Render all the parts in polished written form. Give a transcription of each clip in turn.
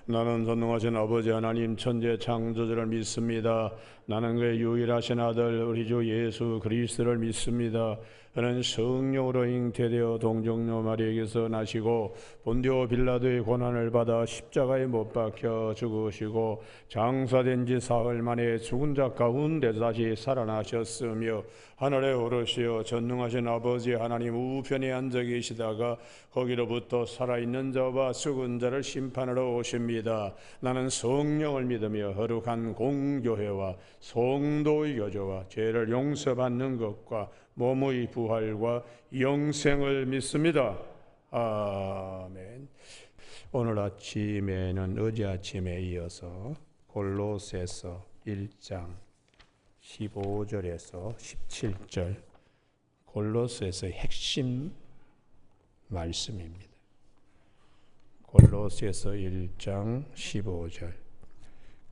나는 전능하신 아버지 하나님 천재 창조주를 믿습니다. 나는 그의 유일하신 아들 우리 주 예수 그리스도를 믿습니다. 그는 성령으로 잉태되어 동정녀 마리에게서 나시고 본디오 빌라도의 고난을 받아 십자가에 못 박혀 죽으시고 장사된 지 사흘 만에 죽은 자 가운데 다시 살아나셨으며 하늘에 오르시어 전능하신 아버지 하나님 우편에 앉아 계시다가 거기로부터 살아있는 자와 죽은 자를 심판하러 오십니다. 나는 성령을 믿으며 거룩한 공교회와 성도의 교제와 죄를 용서받는 것과 몸의 부활과 영생을 믿습니다. 아멘. 오늘 아침에는 어제 아침에 이어서 골로새서 1장 15절에서 17절 골로새서의 핵심 말씀입니다. 골로새서 1장 15절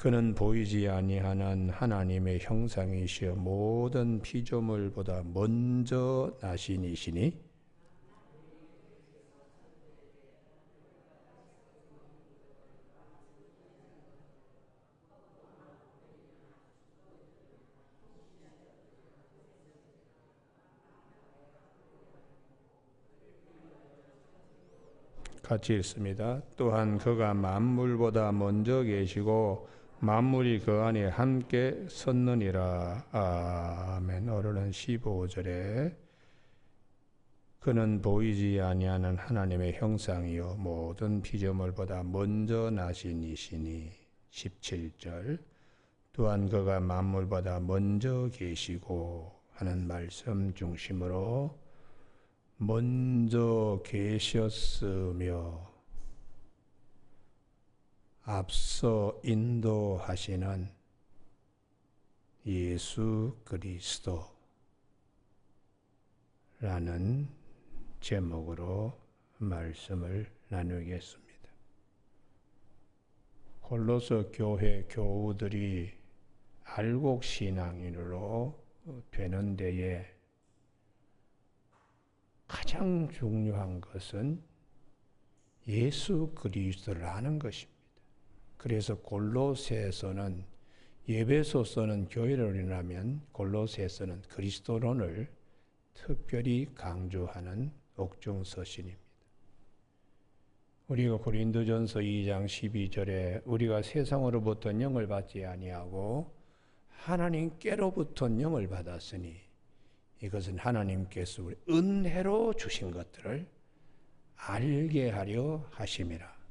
그는 보이지 아니하는 하나님의 형상이시여 모든 피조물보다 먼저 나신 이시니 같이 읽습니다. 또한 그가 만물보다 먼저 계시고 만물이 그 안에 함께 섰느니라. 아멘. 오늘은 15절에 그는 보이지 아니하는 하나님의 형상이요 모든 피조물보다 먼저 나신 이시니. 17절 또한 그가 만물보다 먼저 계시고 하는 말씀 중심으로 먼저 계셨으며 앞서 인도하시는 예수 그리스도라는 제목으로 말씀을 나누겠습니다. 골로새 교회 교우들이 알곡 신앙인으로 되는 데에 가장 중요한 것은 예수 그리스도를 아는 것입니다. 그래서 골로새서는 에베소서는 교회론이라면 골로새서는 그리스도론을 특별히 강조하는 옥중서신입니다. 우리가 고린도전서 2장 12절에 우리가 세상으로부터 영을 받지 아니하고 하나님께로부터 영을 받았으니 이것은 하나님께서 우리 은혜로 주신 것들을 알게 하려 하심이라.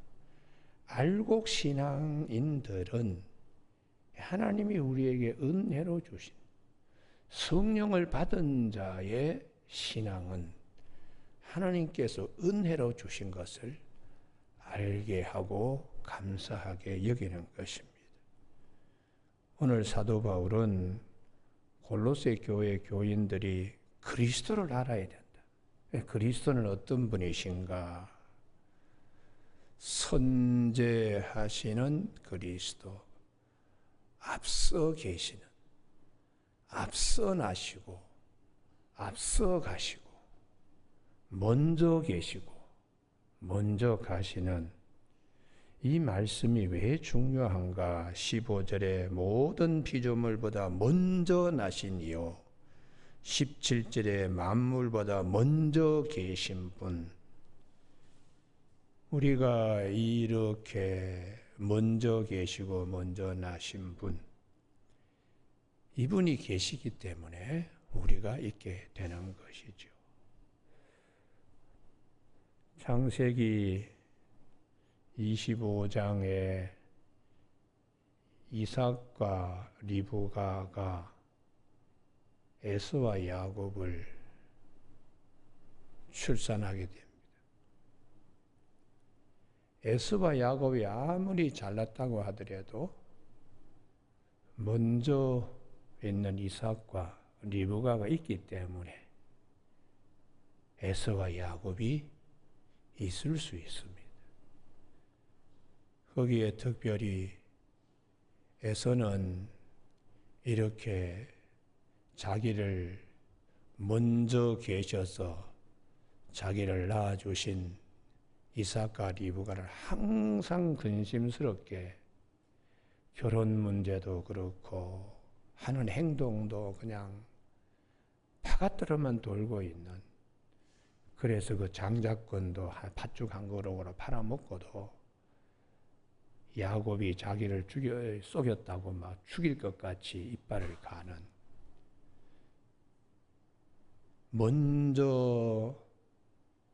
알곡 신앙인들은 하나님이 우리에게 은혜로 주신 성령을 받은 자의 신앙은 하나님께서 은혜로 주신 것을 알게 하고 감사하게 여기는 것입니다. 오늘 사도 바울은 골로새 교회 교인들이 그리스도를 알아야 된다. 그리스도는 어떤 분이신가? 선제하시는 그리스도, 앞서 계시는, 앞서 나시고, 앞서 가시고, 먼저 계시고, 먼저 가시는 이 말씀이 왜 중요한가? 15절에 모든 피조물보다 먼저 나신 이요 17절에 만물보다 먼저 계신 분. 우리가 이렇게 먼저 계시고 먼저 나신 분, 이분이 계시기 때문에 우리가 있게 되는 것이죠. 창세기 25장에 이삭과 리브가가 에서와 야곱을 출산하게 됩니다. 에서와 야곱이 아무리 잘났다고 하더라도 먼저 있는 이삭과 리브가가 있기 때문에 에서와 야곱이 있을 수 있습니다. 거기에 특별히 에서는 이렇게 자기를 먼저 계셔서 자기를 낳아주신 이삭과 리브가를 항상 근심스럽게 결혼 문제도 그렇고 하는 행동도 그냥 파가뜨려만 돌고 있는, 그래서 그 장자권도 팥죽 한 그릇으로 팔아먹고도 야곱이 자기를 속였다고 막 죽일 것 같이 이빨을 가는, 먼저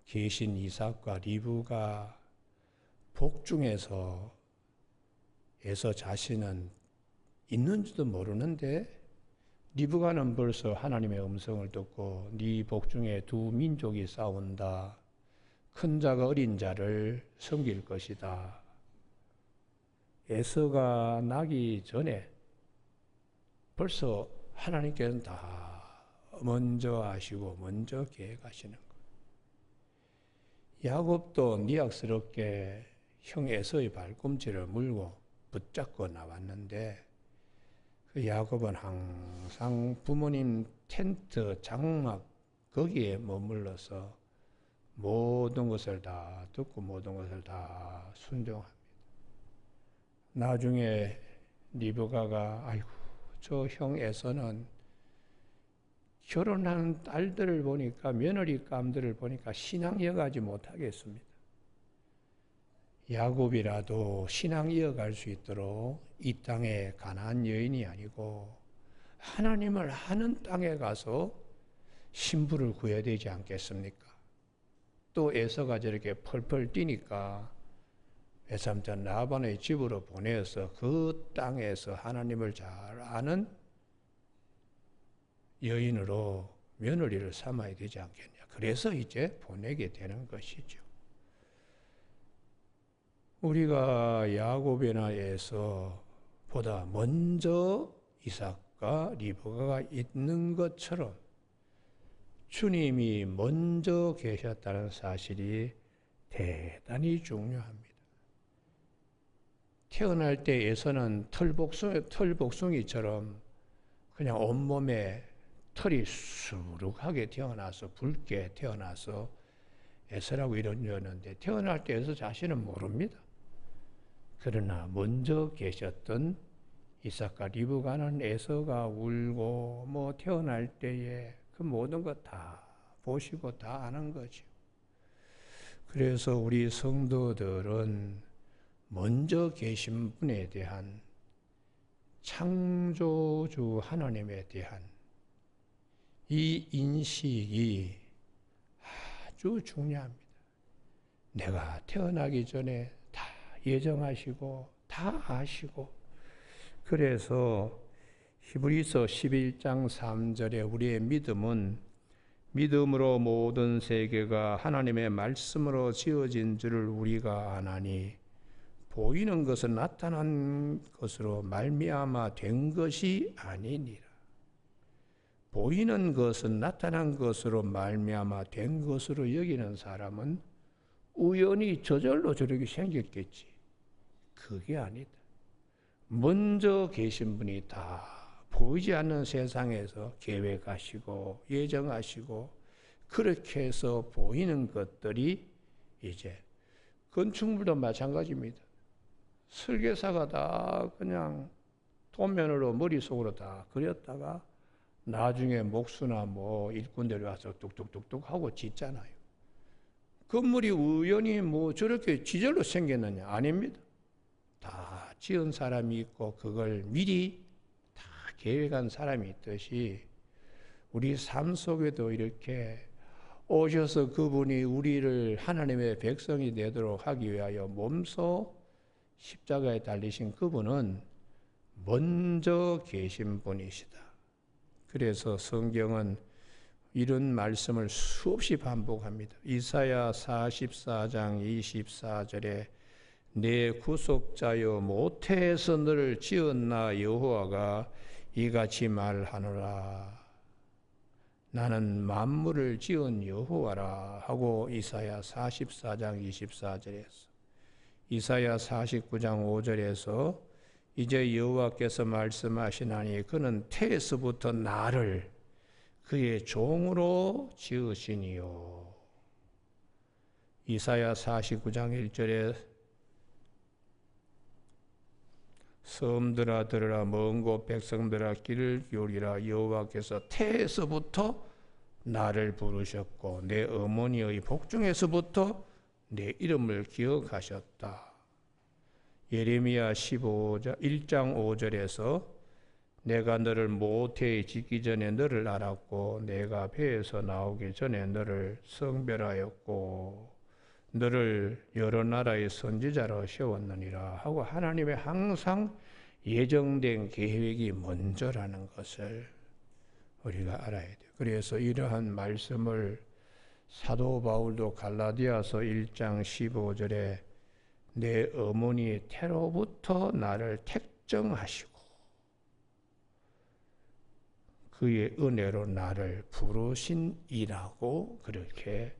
계신 이삭과 리브가 복중에서 에서 자신은 있는지도 모르는데 리브가는 벌써 하나님의 음성을 듣고 네 복중에 두 민족이 싸운다. 큰 자가 어린 자를 섬길 것이다. 에서가 나기 전에 벌써 하나님께서는 다 먼저 아시고 먼저 계획하시는 거예요. 야곱도 미약스럽게 형 에서의 발꿈치를 물고 붙잡고 나왔는데 그 야곱은 항상 부모님 텐트 장막 거기에 머물러서 모든 것을 다 듣고 모든 것을 다 순종합니다. 나중에 리브가가 아이고 저 형 에서는 결혼한 딸들을 보니까 며느리감들을 보니까 신앙 이어가지 못하겠습니다. 야곱이라도 신앙 이어갈 수 있도록 이 땅에 가나안 여인이 아니고 하나님을 아는 땅에 가서 신부를 구해야 되지 않겠습니까? 또 에서가 저렇게 펄펄 뛰니까 외삼촌 라반의 집으로 보내어서 그 땅에서 하나님을 잘 아는 여인으로 며느리를 삼아야 되지 않겠냐. 그래서 이제 보내게 되는 것이죠. 우리가 야곱이나 에서보다 먼저 이삭과 리브가가 있는 것처럼 주님이 먼저 계셨다는 사실이 대단히 중요합니다. 태어날 때 에서는 털복숭이처럼 그냥 온몸에 털이 수룩하게 태어나서 붉게 태어나서 에서라고 이름이었는데 태어날 때 에서 자신은 모릅니다. 그러나 먼저 계셨던 이삭과 리브가는 에서가 울고 뭐 태어날 때에 그 모든 것 다 보시고 다 아는 거죠. 그래서 우리 성도들은 먼저 계신 분에 대한 창조주 하나님에 대한 이 인식이 아주 중요합니다. 내가 태어나기 전에 다 예정하시고 다 아시고, 그래서 히브리서 11장 3절에 우리의 믿음은 믿음으로 모든 세계가 하나님의 말씀으로 지어진 줄을 우리가 아나니 보이는 것은 나타난 것으로 말미암아 된 것이 아니니라. 보이는 것은 나타난 것으로 말미암아 된 것으로 여기는 사람은 우연히 저절로 저렇게 생겼겠지. 그게 아니다. 먼저 계신 분이 다 보이지 않는 세상에서 계획하시고 예정하시고 그렇게 해서 보이는 것들이 이제 건축물도 마찬가지입니다. 설계사가 다 그냥 도면으로 머릿속으로 다 그렸다가 나중에 목수나 뭐 일꾼들이 와서 뚝뚝뚝뚝 하고 짓잖아요. 건물이 우연히 뭐 저렇게 지절로 생겼느냐? 아닙니다. 다 지은 사람이 있고 그걸 미리 다 계획한 사람이 있듯이 우리 삶 속에도 이렇게 오셔서 그분이 우리를 하나님의 백성이 되도록 하기 위하여 몸소 십자가에 달리신 그분은 먼저 계신 분이시다. 그래서 성경은 이런 말씀을 수없이 반복합니다. 이사야 44장 24절에 내 구속자여 모태에서 너를 지었나 여호와가 이같이 말하노라. 나는 만물을 지은 여호와라 하고 이사야 44장 24절에서 이사야 49장 5절에서 이제 여호와께서 말씀하시나니 그는 태에서부터 나를 그의 종으로 지으시니요. 이사야 49장 1절에 섬들아 들으라, 먼 곳 백성들아 귀를 기울이라. 여호와께서 태에서부터 나를 부르셨고 내 어머니의 복중에서부터 내 이름을 기억하셨다. 예레미야 1장 5절에서 내가 너를 모태에 짓기 전에 너를 알았고 내가 배에서 나오기 전에 너를 성별하였고 너를 여러 나라의 선지자로 세웠느니라 하고, 하나님의 항상 예정된 계획이 먼저라는 것을 우리가 알아야 돼요. 그래서 이러한 말씀을 사도 바울도 갈라디아서 1장 15절에 내 어머니의 태로부터 나를 택정하시고 그의 은혜로 나를 부르신이라고 그렇게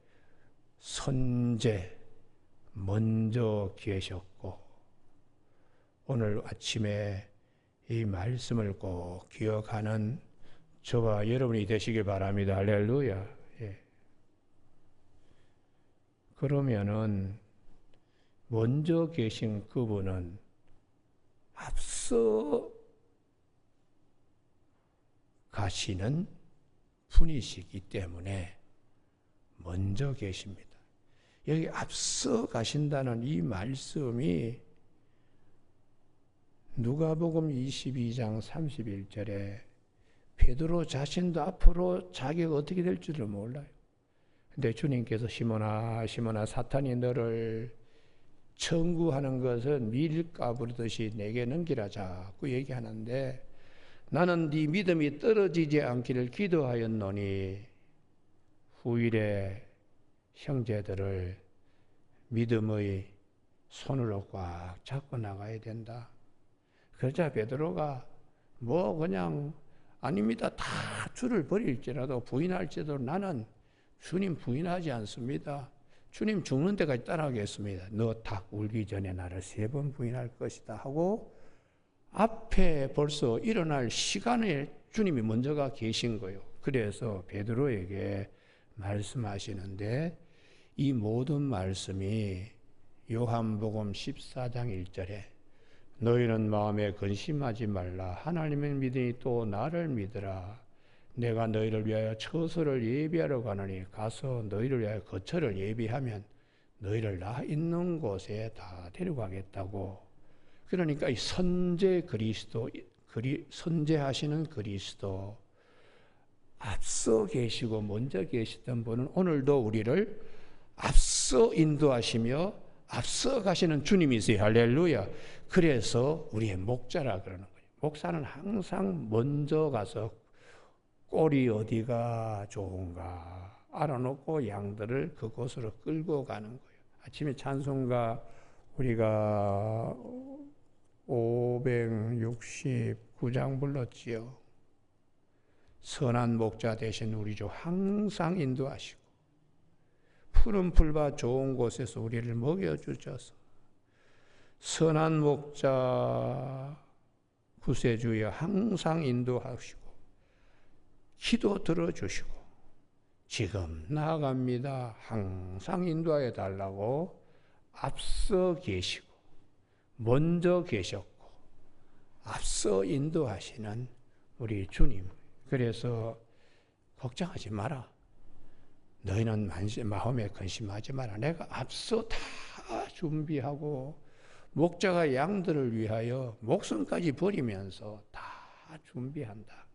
선제 먼저 계셨고, 오늘 아침에 이 말씀을 꼭 기억하는 저와 여러분이 되시길 바랍니다. 할렐루야. 예. 그러면은 먼저 계신 그분은 앞서 가시는 분이시기 때문에 먼저 계십니다. 여기 앞서 가신다는 이 말씀이 누가복음 22장 31절에 베드로 자신도 앞으로 자기가 어떻게 될 줄을 몰라요. 근데 주님께서 시몬아 시몬아 사탄이 너를 청구하는 것은 밀가 부르듯이 내게 넘기라 자꾸 얘기하는데, 나는 네 믿음이 떨어지지 않기를 기도하였노니 후일에 형제들을 믿음의 손으로 꽉 잡고 나가야 된다. 그러자 베드로가 그냥 아닙니다. 다 주를 버릴지라도 부인할지라도 나는 주님 부인하지 않습니다. 주님 죽는 데까지 따라가겠습니다. 너 딱 울기 전에 나를 3번 부인할 것이다 하고 앞에 벌써 일어날 시간에 주님이 먼저가 계신 거예요. 그래서 베드로에게 말씀하시는데, 이 모든 말씀이 요한복음 14장 1절에 너희는 마음에 근심하지 말라. 하나님을 믿으니 또 나를 믿으라. 내가 너희를 위하여 처소를 예비하러 가노니 가서 너희를 위하여 거처를 예비하면 너희를 나 있는 곳에 다 데려가겠다고. 그러니까 이 선제 그리스도, 선제하시는 그리스도, 앞서 계시고 먼저 계시던 분은 오늘도 우리를 앞서 인도하시며 앞서 가시는 주님이세요. 할렐루야. 그래서 우리의 목자라 그러는 거예요. 목사는 항상 먼저 가서 꼴이 어디가 좋은가 알아놓고 양들을 그곳으로 끌고 가는 거예요. 아침에 찬송가 우리가 569장 불렀지요. 선한 목자 되신 우리 주 항상 인도하시고 푸른 풀밭 좋은 곳에서 우리를 먹여주셔서 선한 목자 구세주여 항상 인도하시고 기도 들어주시고 지금 나아갑니다. 항상 인도하여 달라고 앞서 계시고 먼저 계셨고 앞서 인도하시는 우리 주님. 그래서 걱정하지 마라. 너희는 마음에 근심하지 마라. 내가 앞서 다 준비하고 목자가 양들을 위하여 목숨까지 버리면서 다 준비한다.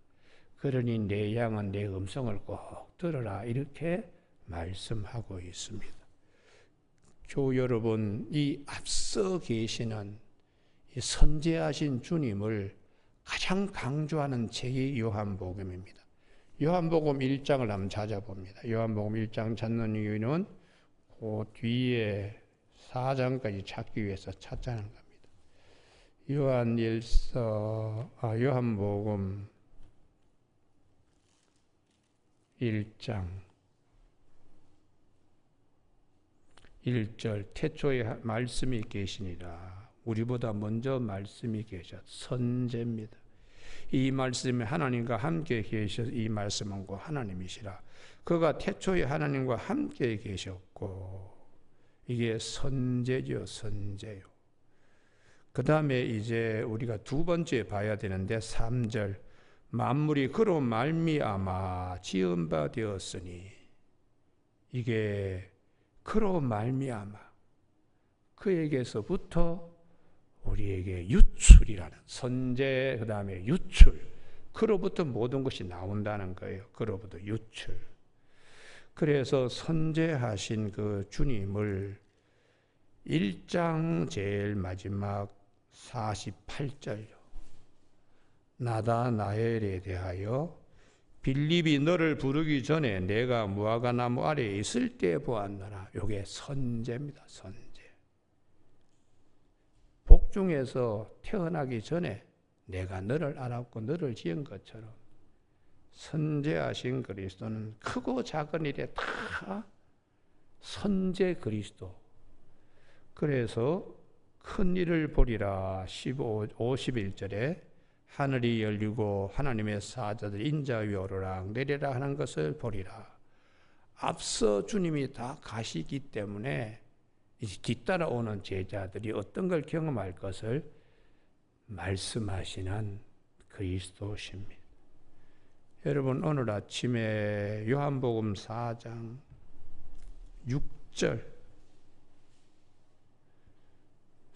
그러니 내 양은 내 음성을 꼭 들으라. 이렇게 말씀하고 있습니다. 교 여러분, 이 앞서 계시는 이 선제하신 주님을 가장 강조하는 책이 요한복음입니다. 요한복음 1장을 한번 찾아봅니다. 요한복음 1장 찾는 이유는 그 뒤에 4장까지 찾기 위해서 찾자는 겁니다. 요한복음 1장 1절 태초에 말씀이 계시니라. 우리보다 먼저 말씀이 계셨 선제입니다. 이 말씀이 하나님과 함께 계셔서 이 말씀은 곧 하나님이시라. 그가 태초에 하나님과 함께 계셨고 이게 선제죠, 선제요. 그 다음에 이제 우리가 두 번째 봐야 되는데 3절 만물이 그로 말미암아 지은 바 되었으니, 이게 그로 말미암아 그에게서부터 우리에게 유출이라는 선제, 그 다음에 유출, 그로부터 모든 것이 나온다는 거예요. 그로부터 유출. 그래서 선제하신 그 주님을 1장 제일 마지막 48절요. 나다나엘에 대하여 빌립이 너를 부르기 전에 내가 무화과나무 아래에 있을 때 보았노라. 이게 선제입니다. 선제. 복중에서 태어나기 전에 내가 너를 알았고 너를 지은 것처럼 선제하신 그리스도는 크고 작은 일에 다 선제 그리스도. 그래서 큰 일을 보리라. 51절에 하늘이 열리고 하나님의 사자들 인자 위에 오르락 내리라 하는 것을 보리라. 앞서 주님이 다 가시기 때문에 이제 뒤따라오는 제자들이 어떤 걸 경험할 것을 말씀하시는 그리스도십니다. 여러분, 오늘 아침에 요한복음 4장 6절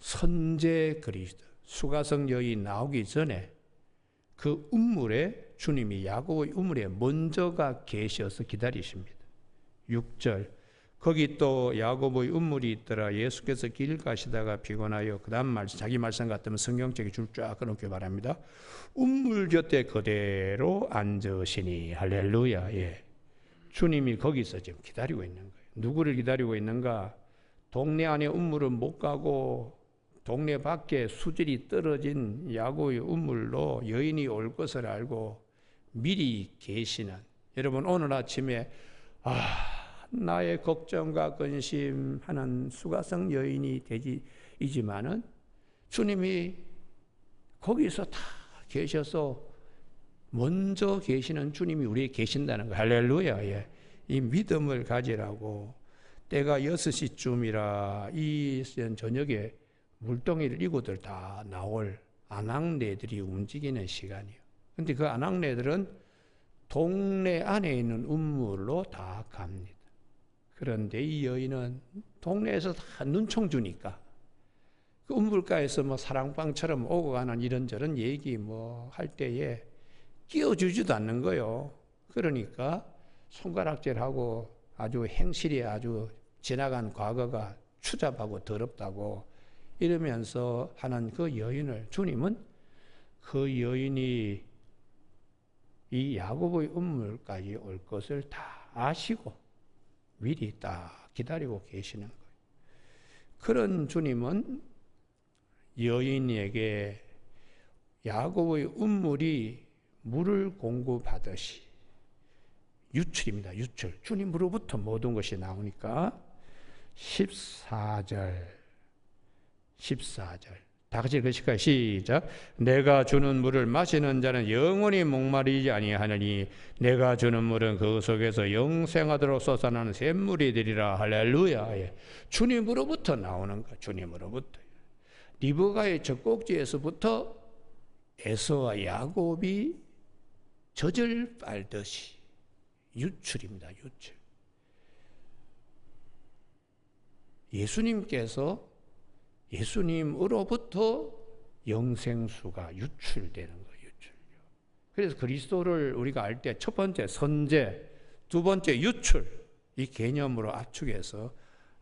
선제 그리스도, 수가성 여인 나오기 전에 그 우물에 주님이 야곱의 우물에 먼저가 계셔서 기다리십니다. 6절 거기 또 야곱의 우물이 있더라. 예수께서 길 가시다가 피곤하여 그 다음 말씀, 자기 말씀 같으면 성경책에 줄 쫙 끊어놓기 바랍니다. 우물 곁에 그대로 앉으시니 할렐루야. 예. 주님이 거기서 지금 기다리고 있는 거예요. 누구를 기다리고 있는가? 동네 안에 우물은 못 가고 동네 밖에 수질이 떨어진 야곱의 우물로 여인이 올 것을 알고 미리 계시는, 여러분 오늘 아침에 나의 걱정과 근심하는 수가성 여인이 되지만은 주님이 거기서 다 계셔서 먼저 계시는 주님이 우리에 계신다는 거예요. 할렐루야. 예. 이 믿음을 가지라고. 때가 6시쯤이라 이 저녁에 물동이를 이고들 다 나올 아낙네들이 움직이는 시간이에요. 근데 그 아낙네들은 동네 안에 있는 우물로 다 갑니다. 그런데 이 여인은 동네에서 다 눈총 주니까 그 우물가에서 뭐 사랑방처럼 오고 가는 이런저런 얘기 뭐 할 때에 끼워주지도 않는 거요. 그러니까 손가락질하고 아주 행실이 아주 지나간 과거가 추잡하고 더럽다고 이러면서 하는 그 여인을 주님은 그 여인이 이 야곱의 우물까지 올 것을 다 아시고 미리 딱 기다리고 계시는 거예요. 그런 주님은 여인에게 야곱의 우물이 물을 공급하듯이 유출입니다. 유출. 주님으로부터 모든 것이 나오니까 14절 다 같이 읽으실까요? 시작. 내가 주는 물을 마시는 자는 영원히 목마르지 아니하느니 내가 주는 물은 그 속에서 영생하도록 솟아나는 샘물이 되리라. 할렐루야. 예. 주님으로부터 나오는 거. 주님으로부터. 리브가의 젖꼭지에서부터 에서와 야곱이 젖을 빨듯이 유출입니다. 유출. 예수님으로부터 영생수가 유출되는 거예요. 유출. 그래서 그리스도를 우리가 알 때 첫 번째 선제, 두 번째 유출, 이 개념으로 압축해서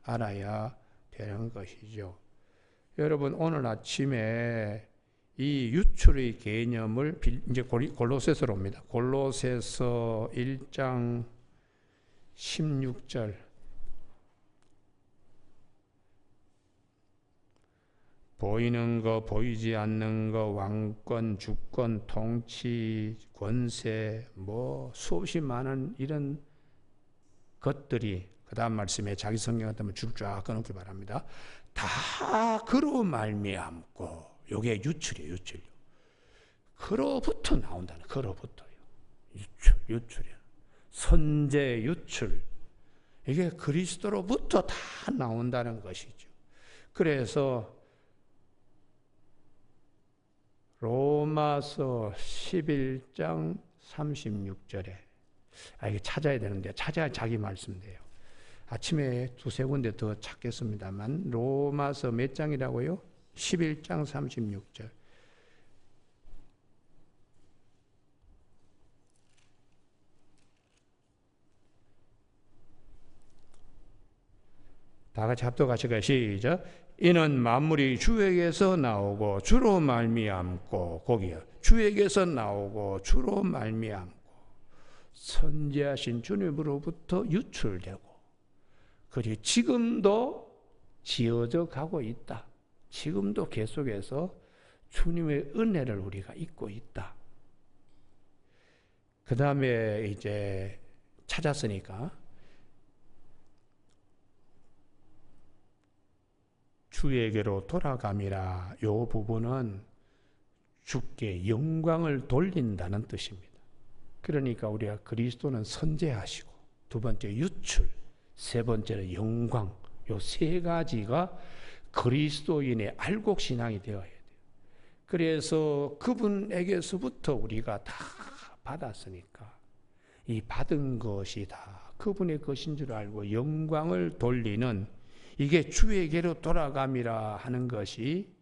알아야 되는 것이죠. 여러분 오늘 아침에 이 유출의 개념을 이제 골로새서로 옵니다. 골로새서 1장 16절 보이는 거 보이지 않는 거 왕권 주권 통치 권세 뭐 수없이 많은 이런 것들이 그 다음 말씀에 자기 성경 같으면 줄 쫙 꺼놓기 바랍니다. 다 그로 말미암고 요게 유출이에요. 유출. 그로부터 나온다는 그로부터요. 유출이요. 선제 유출. 이게 그리스도로부터 다 나온다는 것이죠. 그래서 로마서 11장 36절에 이게 찾아야 되는데 찾아야 자기 말씀돼요. 아침에 두세 군데 더 찾겠습니다만 로마서 몇 장이라고요? 11장 36절. 다 같이 합독하실까요? 시작. 이는 만물이 주에게서 나오고 주로 말미암고, 거기요, 주에게서 나오고 주로 말미암고 선지하신 주님으로부터 유출되고, 그리고 지금도 지어져 가고 있다. 지금도 계속해서 주님의 은혜를 우리가 잊고 있다. 그 다음에 이제 찾았으니까 주에게로 돌아감이라. 이 부분은 주께 영광을 돌린다는 뜻입니다. 그러니까 우리가 그리스도는 선재하시고, 두 번째 유출, 세 번째는 영광, 이 세 가지가 그리스도인의 알곡신앙이 되어야 돼요. 그래서 그분에게서부터 우리가 다 받았으니까 이 받은 것이 다 그분의 것인 줄 알고 영광을 돌리는, 이게 주에게로 돌아감이라 하는 것이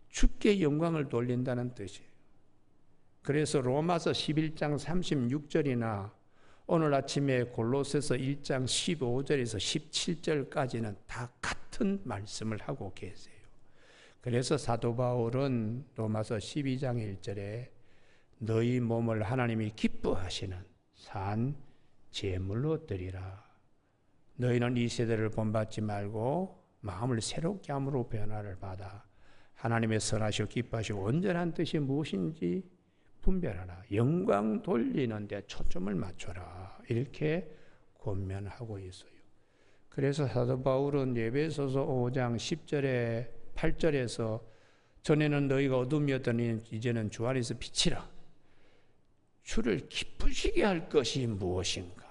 주께 영광을 돌린다는 뜻이에요. 그래서 로마서 11장 36절이나 오늘 아침에 골로새서 1장 15절에서 17절까지는 다 같은 말씀을 하고 계세요. 그래서 사도 바울은 로마서 12장 1절에 너희 몸을 하나님이 기뻐하시는 산 제물로 드리라. 너희는 이 세대를 본받지 말고 마음을 새롭게 함으로 변화를 받아 하나님의 선하시고 기뻐하시고 온전한 뜻이 무엇인지 분별하라. 영광 돌리는 데 초점을 맞춰라. 이렇게 권면하고 있어요. 그래서 사도 바울은 에베소서 5장 10절에 8절에서 전에는 너희가 어둠이었더니 이제는 주 안에서 빛이라. 주를 기쁘시게 할 것이 무엇인가?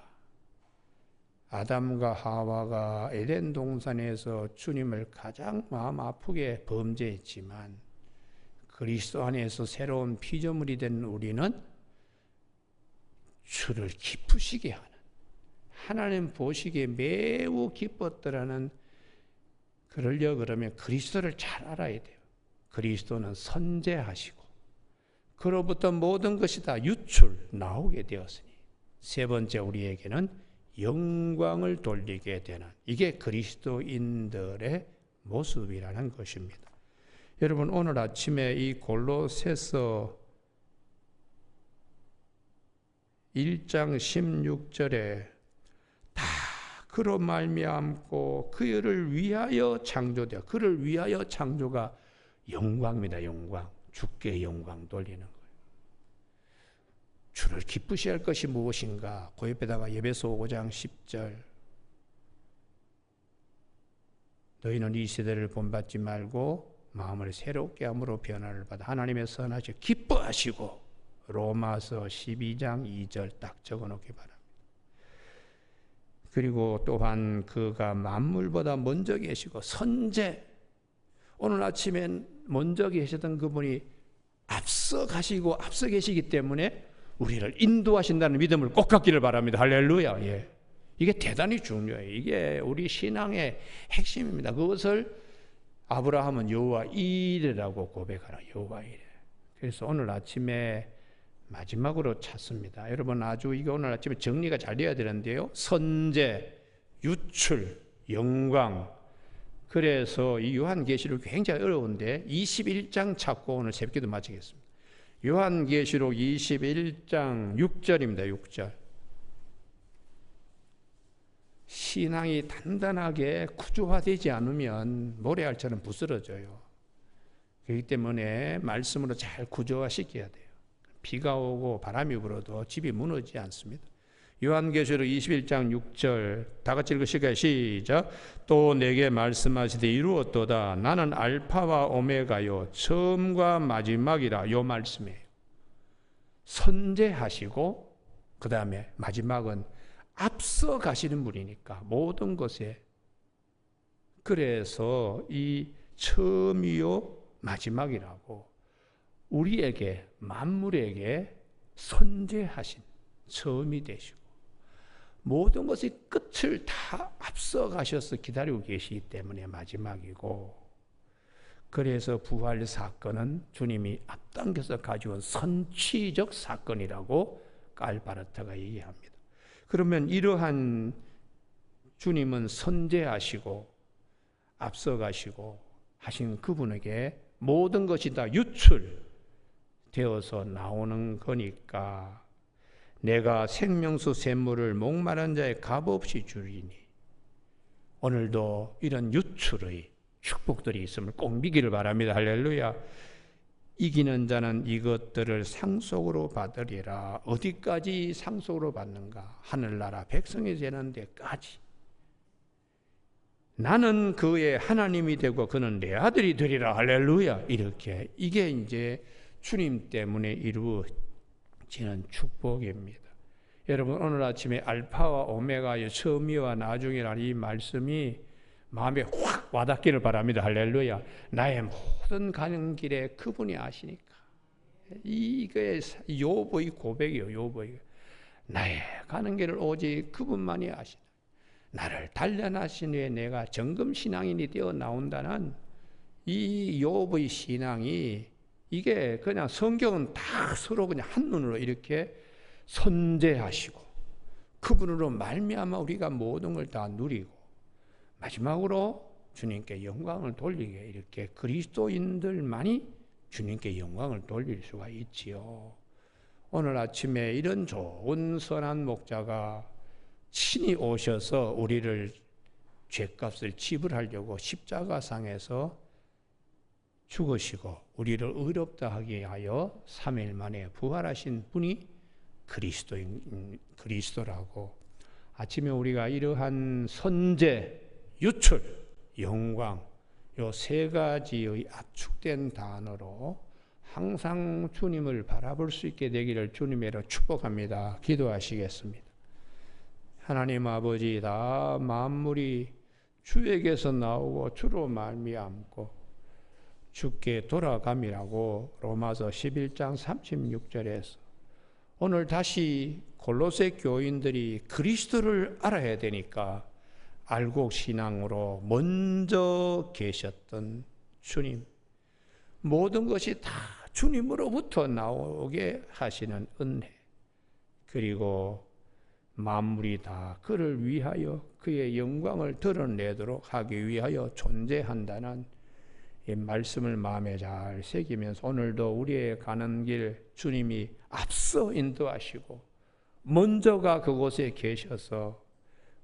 아담과 하와가 에덴 동산에서 주님을 가장 마음 아프게 범죄했지만 그리스도 안에서 새로운 피조물이 된 우리는 주를 기쁘시게 하는, 하나님 보시기에 매우 기뻤더라는, 그러려 그러면 그리스도를 잘 알아야 돼요. 그리스도는 선재하시고 그로부터 모든 것이 다 유출 나오게 되었으니 세 번째 우리에게는 영광을 돌리게 되는, 이게 그리스도인들의 모습이라는 것입니다. 여러분 오늘 아침에 이 골로새서 1장 16절에 다 그로 말미암고 그를 위하여 창조되어, 그를 위하여 창조가 영광입니다. 영광, 주께 영광 돌리는 거예요. 주를 기쁘시게 할 것이 무엇인가? 그 옆에다가 에베소 5장 10절 너희는 이 세대를 본받지 말고 마음을 새롭게 함으로 변화를 받아 하나님의 선하시고 기뻐하시고, 로마서 12장 2절 딱 적어놓기 바랍니다. 그리고 또한 그가 만물보다 먼저 계시고 선재, 오늘 아침엔 먼저 계시던 그분이 앞서 가시고 앞서 계시기 때문에 우리를 인도하신다는 믿음을 꼭 갖기를 바랍니다. 할렐루야. 예. 이게 대단히 중요해요. 이게 우리 신앙의 핵심입니다. 그것을 아브라함은 여호와 이레라고 고백하라. 여호와 이레. 그래서 오늘 아침에 마지막으로 찾습니다. 여러분 아주 이게 오늘 아침에 정리가 잘 되어야 되는데요. 선재, 유출, 영광. 그래서 이 요한계시록 굉장히 어려운데 21장 찾고 오늘 새벽기도 마치겠습니다. 요한계시록 21장 6절입니다. 6절. 신앙이 단단하게 구조화되지 않으면 모래알처럼 부스러져요. 그렇기 때문에 말씀으로 잘 구조화시켜야 돼요. 비가 오고 바람이 불어도 집이 무너지지 않습니다. 요한계시록 21장 6절 다 같이 읽으실까요? 시작. 또 내게 말씀하시되 이루었도다. 나는 알파와 오메가요 처음과 마지막이라. 요 말씀이에요. 선재하시고 그 다음에 마지막은 앞서 가시는 분이니까 모든 것에. 그래서 이 처음이요 마지막이라고 우리에게 만물에게 선제하신 처음이 되시고 모든 것의 끝을 다 앞서 가셔서 기다리고 계시기 때문에 마지막이고, 그래서 부활 사건은 주님이 앞당겨서 가져온 선취적 사건이라고 깔바르트가 얘기합니다. 그러면 이러한 주님은 선제하시고 앞서가시고 하신 그분에게 모든 것이 다 유출되어서 나오는 거니까 내가 생명수 샘물을 목마른 자의 값없이 주리니, 오늘도 이런 유출의 축복들이 있음을 꼭 믿기를 바랍니다. 할렐루야. 이기는 자는 이것들을 상속으로 받으리라. 어디까지 상속으로 받는가? 하늘나라 백성이 되는 데까지. 나는 그의 하나님이 되고 그는 내 아들이 되리라. 할렐루야. 이렇게 이게 이제 주님 때문에 이루어지는 축복입니다. 여러분, 오늘 아침에 알파와 오메가의 처음이와 나중이라는 이 말씀이 마음에 확 와닿기를 바랍니다. 할렐루야. 나의 모든 가는 길에 그분이 아시니까. 이게 욥의 고백이에요. 욥의 나의 가는 길을 오직 그분만이 아시나. 나를 단련하신 후에 내가 정금 신앙인이 되어 나온다는 이 욥의 신앙이, 이게 그냥 성경은 다 서로 그냥 한눈으로 이렇게 선제하시고 그분으로 말미암아 우리가 모든 걸 다 누리고 마지막으로 주님께 영광을 돌리게, 이렇게 그리스도인들만이 주님께 영광을 돌릴 수가 있지요. 오늘 아침에 이런 좋은 선한 목자가 친히 오셔서 우리를 죄값을 지불하려고 십자가상에서 죽으시고 우리를 의롭다 하게 하여 3일 만에 부활하신 분이 그리스도라고. 아침에 우리가 이러한 선제, 유출, 영광, 요 세 가지의 압축된 단어로 항상 주님을 바라볼 수 있게 되기를 주님으로 축복합니다. 기도하시겠습니다. 하나님 아버지, 다 만물이 주에게서 나오고 주로 말미암고 주께 돌아감이라고 로마서 11장 36절에서 오늘 다시 골로새 교인들이 그리스도를 알아야 되니까 알곡 신앙으로 먼저 계셨던 주님, 모든 것이 다 주님으로부터 나오게 하시는 은혜, 그리고 만물이 다 그를 위하여 그의 영광을 드러내도록 하기 위하여 존재한다는 이 말씀을 마음에 잘 새기면서 오늘도 우리의 가는 길 주님이 앞서 인도하시고 먼저가 그곳에 계셔서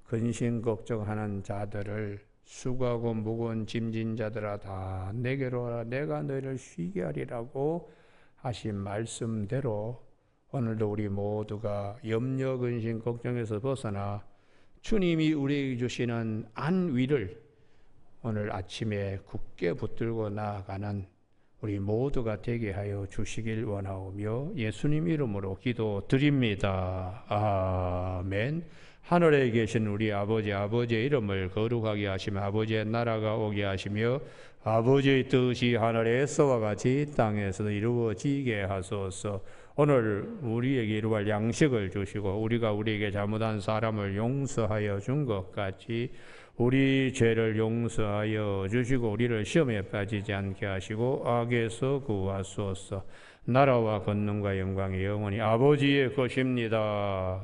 근심 걱정하는 자들을 수고하고 무거운 짐진 자들아 다 내게로 와라 내가 너희를 쉬게 하리라고 하신 말씀대로 오늘도 우리 모두가 염려 근심 걱정에서 벗어나 주님이 우리에게 주시는 안위를 오늘 아침에 굳게 붙들고 나아가는 우리 모두가 되게 하여 주시길 원하오며 예수님 이름으로 기도드립니다. 아멘. 하늘에 계신 우리 아버지의 이름을 거룩하게 하시며 아버지의 나라가 오게 하시며 아버지의 뜻이 하늘에서와 같이 땅에서도 이루어지게 하소서. 오늘 우리에게 이루할 양식을 주시고 우리가 우리에게 잘못한 사람을 용서하여 준 것 같이 우리 죄를 용서하여 주시고 우리를 시험에 빠지지 않게 하시고 악에서 구하소서. 나라와 권능과 영광이 영원히 아버지의 것입니다.